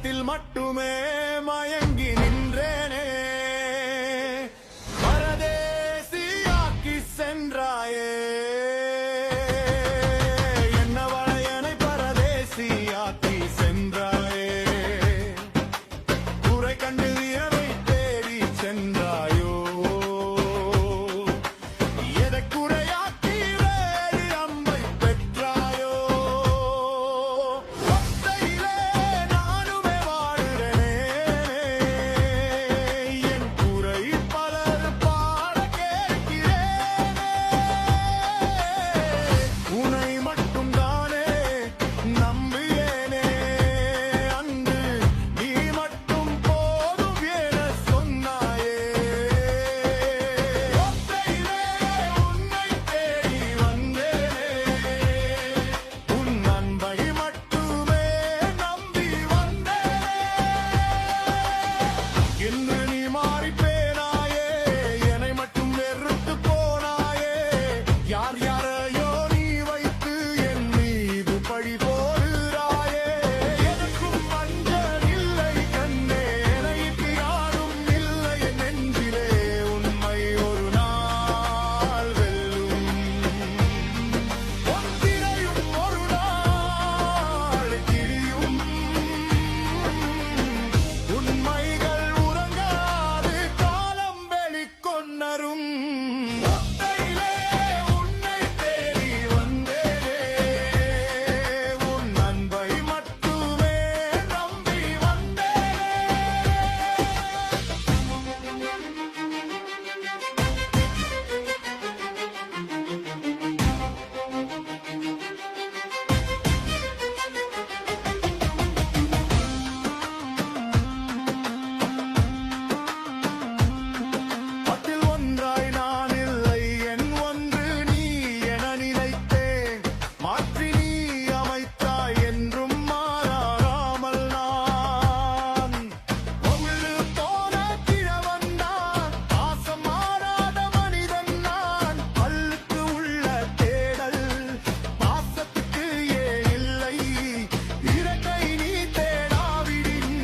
பாசத்தில் மட்டுமே மயங்கி நின்றேனே பரதேசியாக்கி சென்றாயே என்னவளையனை பரதேசியாக்கி சென்றாயே குறை கண்டு இரவை தேடி சென்றாயோ எதை குறையாக்கி வேறு அம்பை பெற்றாயோ ஒத்தையிலே நானுமே வாழுறேனே என் குறை பலர் பாட கேட்கிறேனே உனை மட்டும் தானே நம்பியேனே அன்று நீ மட்டும் போதும் என சொன்னாயே ஒத்தையிலே உன்னை தேடி வந்தேனே உன் அன்பை மட்டுமே நம்பி வந்தேனே என்று நீ மாறிப் பேனாயே என்னை மட்டும் வெறுத்து போனாயே யார் யாரையோ நீ வைத்து என் மீது பழி போடுறாயே எனக்கும் மஞ்சள் இல்லை கண்ணே எனக்கு யாரும் இல்லை என் நெஞ்சிலே உண்மை ஒரு நாள் வெல்லும் ஒத்திரையும் ஒரு நாள் கிரியும் உண்மைகள் உறங்காது காலம் வெளிக்கொணரும் ஒத்தையிலே உன்னை தேடி வந்தேனே உன் அன்பை மட்டுமே நம்பி வந்தேனே பத்தில் ஒன்றாய் நான் இல்லை என் ஒன்று நீ என நினைத்தேன் மாற்றி நீ அமைத்தாய் என்றும் மாறாமல் நான் ஒன்று போன கிழவன் நான் பாசம் மாறாத மனிதன் நான் பல்லுக்கு உள்ள தேடல் பாசத்துக்கு இல்லை இரட்டை நீ தேடாவிடின்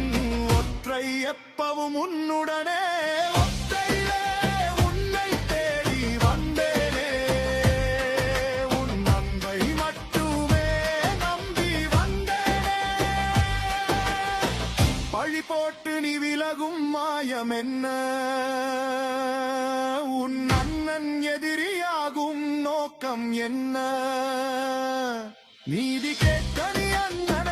ஒற்றை எப்பவும் உன்னுடனே ஒத்தையிலே உன்னை தேடி வந்தேனே உன் அன்பை மட்டுமே நம்பி வந்தேனே பழி போட்டு நீ விலகும் மாயம் என்ன உன் அண்ணன் எதிரியாகும் நோக்கம் என்ன நீதி கேட்க நீ அண்ணனை